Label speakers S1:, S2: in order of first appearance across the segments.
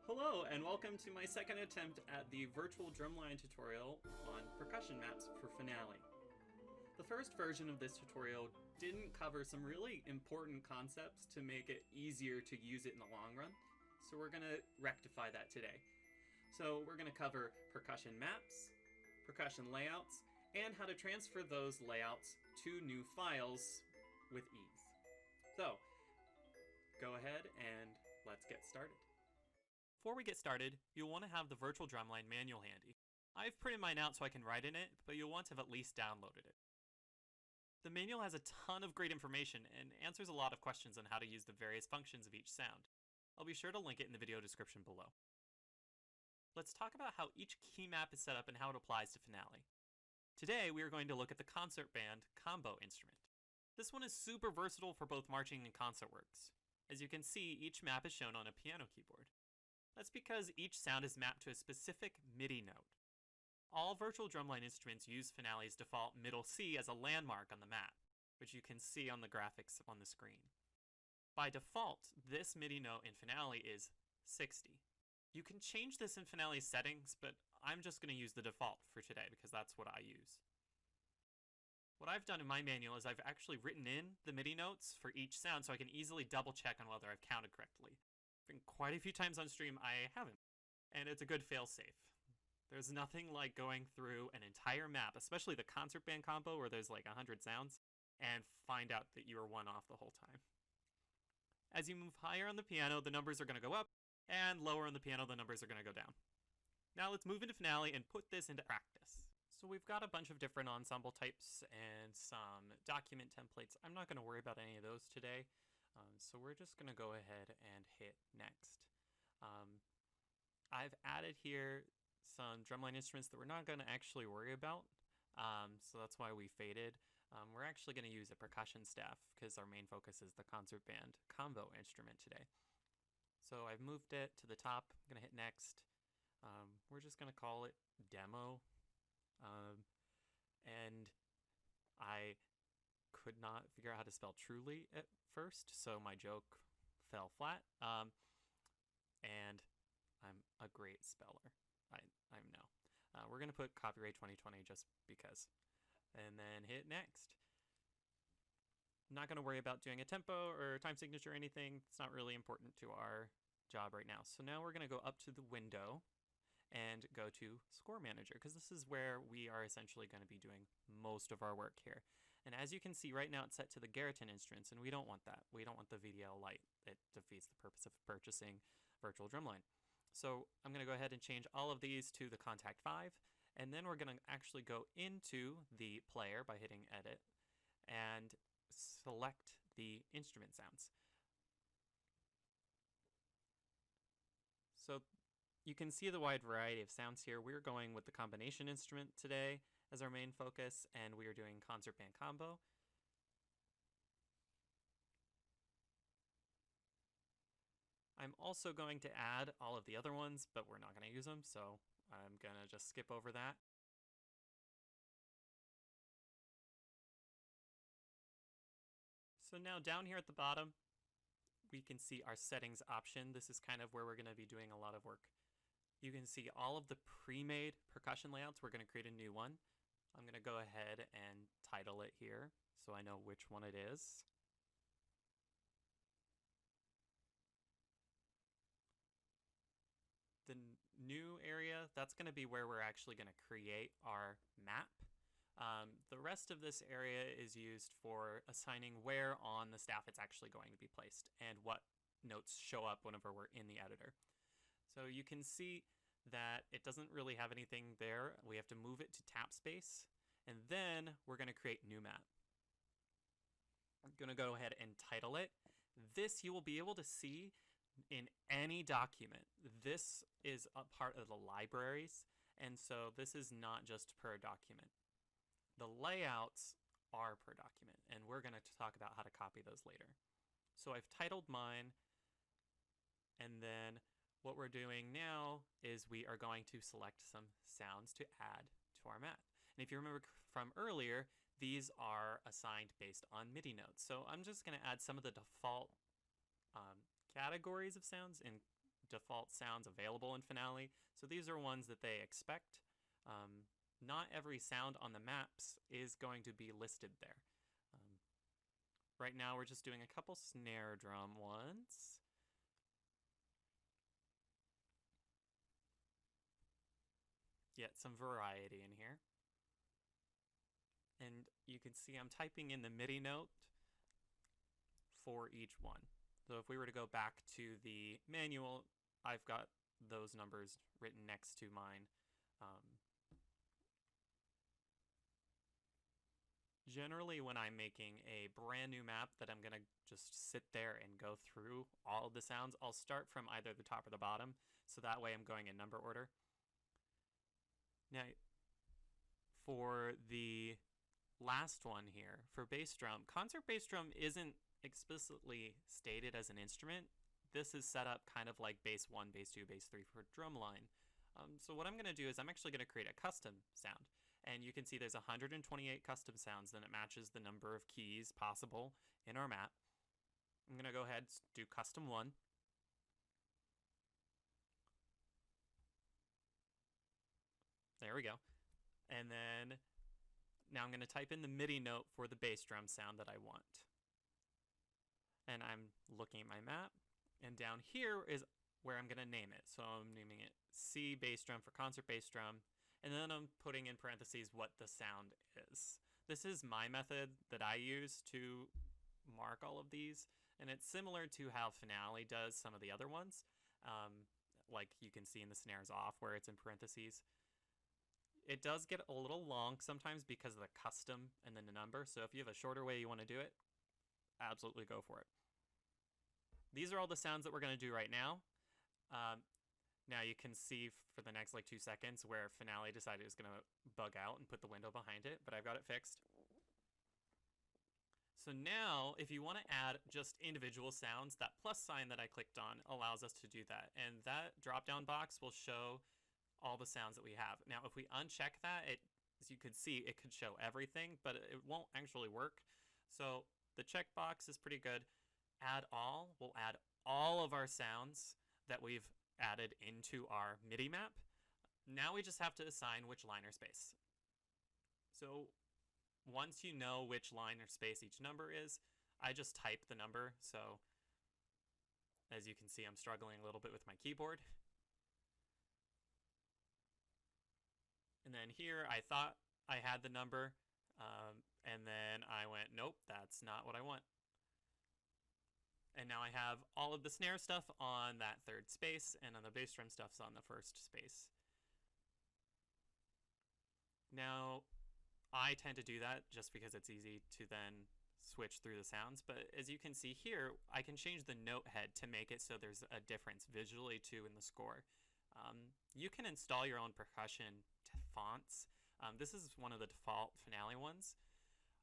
S1: Hello and welcome to my second attempt at the virtual drumline tutorial on percussion maps for Finale. The first version of this tutorial didn't cover some really important concepts to make it easier to use it in the long run, so we're going to rectify that today. So we're going to cover percussion maps, percussion layouts, and how to transfer those layouts to new files with ease. So go ahead and let's get started. Before we get started, you'll want to have the virtual drumline manual handy. I've printed mine out so I can write in it, but you'll want to have at least downloaded it. The manual has a ton of great information and answers a lot of questions on how to use the various functions of each sound. I'll be sure to link it in the video description below. Let's talk about how each key map is set up and how it applies to Finale. Today we are going to look at the concert band combo instrument. This one is super versatile for both marching and concert works. As you can see, each map is shown on a piano keyboard. That's because each sound is mapped to a specific MIDI note. All virtual drumline instruments use Finale's default middle C as a landmark on the map, which you can see on the graphics on the screen. By default, this MIDI note in Finale is 60. You can change this in Finale's settings, but I'm just going to use the default for today because that's what I use. What I've done in my manual is I've actually written in the MIDI notes for each sound so I can easily double check on whether I've counted correctly. Quite a few times on stream I haven't, and it's a good fail-safe. There's nothing like going through an entire map, especially the concert band combo where there's like 100 sounds, and find out that you were one off the whole time. As you move higher on the piano, the numbers are going to go up, and lower on the piano, the numbers are going to go down. Now let's move into Finale and put this into practice. So we've got a bunch of different ensemble types and some document templates. I'm not going to worry about any of those today. So we're just going to go ahead and hit next. I've added here some drumline instruments that we're not going to actually worry about. So that's why we faded. We're actually going to use a percussion staff because our main focus is the concert band combo instrument today. So I've moved it to the top. I'm going to hit next. We're just going to call it demo. And I could not figure out how to spell truly at first, so my joke fell flat. And I'm a great speller. I know. We're going to put copyright 2020 just because. And then hit next. I'm not going to worry about doing a tempo or time signature or anything. It's not really important to our job right now. So now we're going to go up to the window and go to Score Manager, because this is where we are essentially going to be doing most of our work here. And as you can see right now, it's set to the Garriton instruments, and we don't want that. We don't want the VDL light. It defeats the purpose of purchasing virtual drumline. So I'm going to go ahead and change all of these to the Contact 5, and then we're going to actually go into the player by hitting Edit and select the instrument sounds. So you can see the wide variety of sounds here. We're going with the combination instrument today as our main focus, and we are doing concert band combo. I'm also going to add all of the other ones, but we're not going to use them, so I'm going to just skip over that. So now down here at the bottom, we can see our settings option. This is kind of where we're going to be doing a lot of work. You can see all of the pre-made percussion layouts. We're going to create a new one. I'm going to go ahead and title it here so I know which one it is. The new area, that's going to be where we're actually going to create our map. The rest of this area is used for assigning where on the staff it's actually going to be placed and what notes show up whenever we're in the editor. So you can see that it doesn't really have anything there. We have to move it to tap space, and then we're going to create new map. I'm going to go ahead and title it. This you will be able to see in any document. This is a part of the libraries, and so this is not just per document. The layouts are per document, and we're going to talk about how to copy those later. So I've titled mine, and then what we're doing now is we are going to select some sounds to add to our map. And if you remember from earlier, these are assigned based on MIDI notes. So I'm just going to add some of the default categories of sounds in default sounds available in Finale, so these are ones that they expect. Not every sound on the maps is going to be listed there. Right now we're just doing a couple snare drum ones. Get some variety in here. And you can see I'm typing in the MIDI note for each one. So if we were to go back to the manual, I've got those numbers written next to mine. Generally, when I'm making a brand new map that I'm going to just sit there and go through all of the sounds, I'll start from either the top or the bottom, so that way I'm going in number order. Now, for the last one here, for bass drum, concert bass drum isn't explicitly stated as an instrument. This is set up kind of like bass 1, bass 2, bass 3 for Drumline. So what I'm going to do is I'm actually going to create a custom sound. And you can see there's 128 custom sounds, and it matches the number of keys possible in our map. I'm going to go ahead and do custom 1. There we go. And then now I'm going to type in the MIDI note for the bass drum sound that I want. And I'm looking at my map, and down here is where I'm going to name it. So I'm naming it C bass drum for concert bass drum, and then I'm putting in parentheses what the sound is. This is my method that I use to mark all of these, and it's similar to how Finale does some of the other ones. Like you can see in the snares off where it's in parentheses. It does get a little long sometimes because of the custom and then the number, so if you have a shorter way you want to do it, absolutely go for it. These are all the sounds that we're going to do right now. Now you can see for the next like 2 seconds where Finale decided it was going to bug out and put the window behind it, but I've got it fixed. So now if you want to add just individual sounds, that plus sign that I clicked on allows us to do that. And that drop down box will show all the sounds that we have. Now if we uncheck that, as you can see, it could show everything, but it won't actually work. So the checkbox is pretty good. Add all, we'll add all of our sounds that we've added into our MIDI map. Now we just have to assign which line or space. So once you know which line or space each number is, I just type the number. So as you can see, I'm struggling a little bit with my keyboard. And then here I thought I had the number, and then I went, nope, that's not what I want. And now I have all of the snare stuff on that third space, and on the bass drum stuff's on the first space. Now, I tend to do that just because it's easy to then switch through the sounds, but as you can see here, I can change the note head to make it so there's a difference visually too in the score. You can install your own percussion fonts. This is one of the default Finale ones.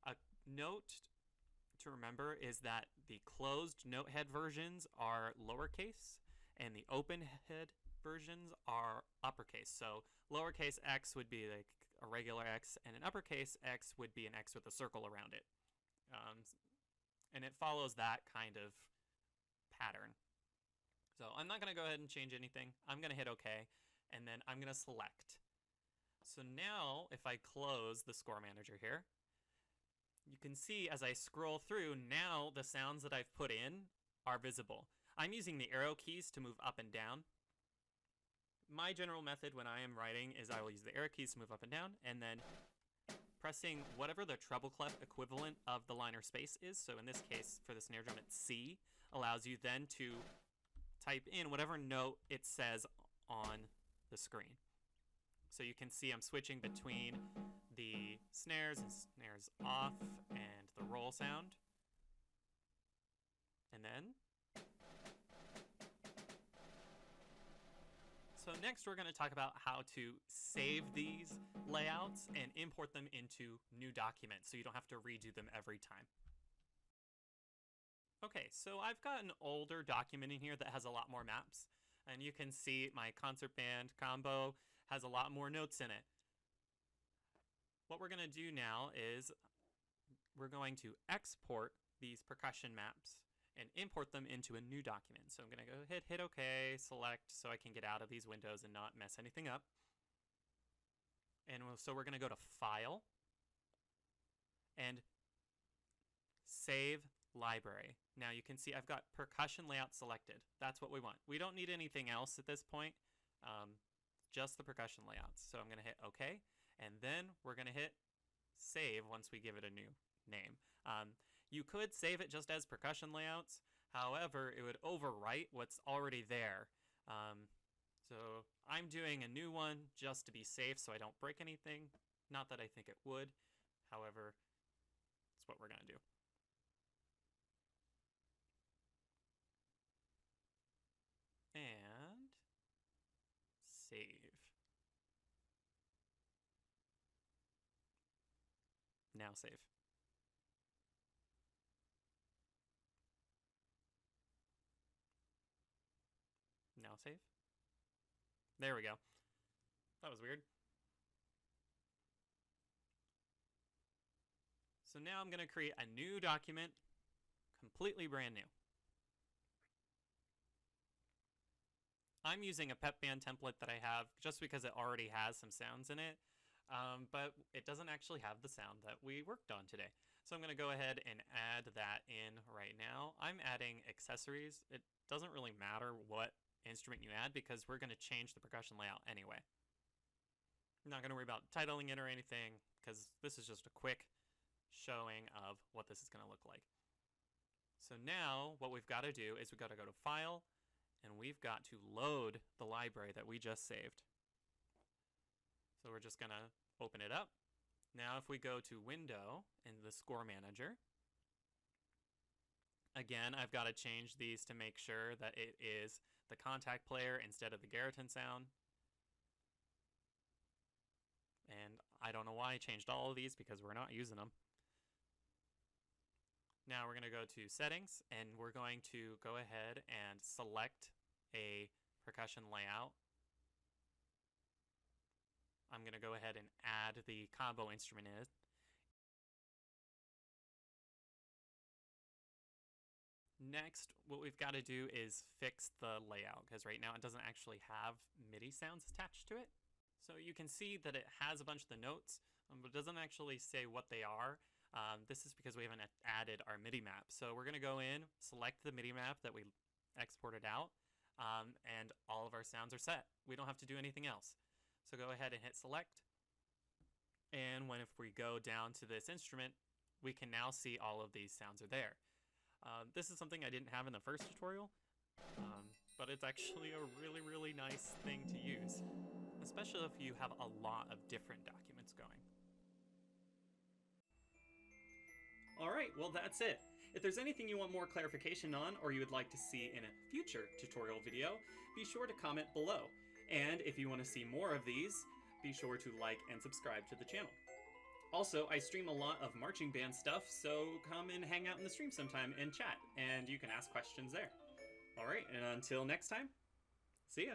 S1: A note to remember is that the closed note head versions are lowercase and the open head versions are uppercase. So lowercase x would be like a regular X, and an uppercase X would be an X with a circle around it. And it follows that kind of pattern. So I'm not going to go ahead and change anything. I'm going to hit OK, and then I'm going to select. So now if I close the score manager here, you can see as I scroll through, now the sounds that I've put in are visible. I'm using the arrow keys to move up and down. My general method when I am writing is I will use the arrow keys to move up and down, and then pressing whatever the treble clef equivalent of the line or space is. So in this case, for the snare drum, it's C, allows you then to type in whatever note it says on the screen. So you can see I'm switching between the snares and snares off and the roll sound. And then, so next we're going to talk about how to save these layouts and import them into new documents so you don't have to redo them every time. Okay, so I've got an older document in here that has a lot more maps, and you can see my concert band combo has a lot more notes in it. What we're going to do now is we're going to export these percussion maps and import them into a new document. So I'm going to go hit OK, select so I can get out of these windows and not mess anything up. And so we're going to go to File and Save Library. Now you can see I've got percussion layout selected. That's what we want. We don't need anything else at this point, just the percussion layouts. So I'm going to hit OK, and then we're going to hit Save once we give it a new name. You could save it just as percussion layouts. However, it would overwrite what's already there. So I'm doing a new one just to be safe so I don't break anything. Not that I think it would. However, that's what we're going to do. And save. Now save. Now save. There we go. That was weird. So now I'm going to create a new document, completely brand new. I'm using a pep band template that I have just because it already has some sounds in it, but it doesn't actually have the sound that we worked on today. So I'm going to go ahead and add that in right now. I'm adding accessories. It doesn't really matter what instrument you add because we're going to change the percussion layout anyway. I'm not going to worry about titling it or anything because this is just a quick showing of what this is going to look like. So now what we've got to do is we've got to go to File, and we've got to load the library that we just saved. So we're just going to open it up. Now if we go to Window in the Score Manager, again, I've got to change these to make sure that it is the contact player instead of the Garriton sound. And I don't know why I changed all of these because we're not using them. Now we're going to go to Settings, and we're going to go ahead and select a percussion layout. I'm going to go ahead and add the combo instrument in. Next, what we've got to do is fix the layout, because right now it doesn't actually have MIDI sounds attached to it. So you can see that it has a bunch of the notes, but it doesn't actually say what they are. This is because we haven't added our MIDI map. So we're going to go in, select the MIDI map that we exported out, and all of our sounds are set. We don't have to do anything else. So go ahead and hit select. And if we go down to this instrument, we can now see all of these sounds are there. This is something I didn't have in the first tutorial, but it's actually a really, really nice thing to use, especially if you have a lot of different documents going.
S2: Alright, well that's it. If there's anything you want more clarification on or you would like to see in a future tutorial video, be sure to comment below. And if you want to see more of these, be sure to like and subscribe to the channel. Also, I stream a lot of marching band stuff, so come and hang out in the stream sometime and chat, and you can ask questions there. Alright, and until next time, see ya!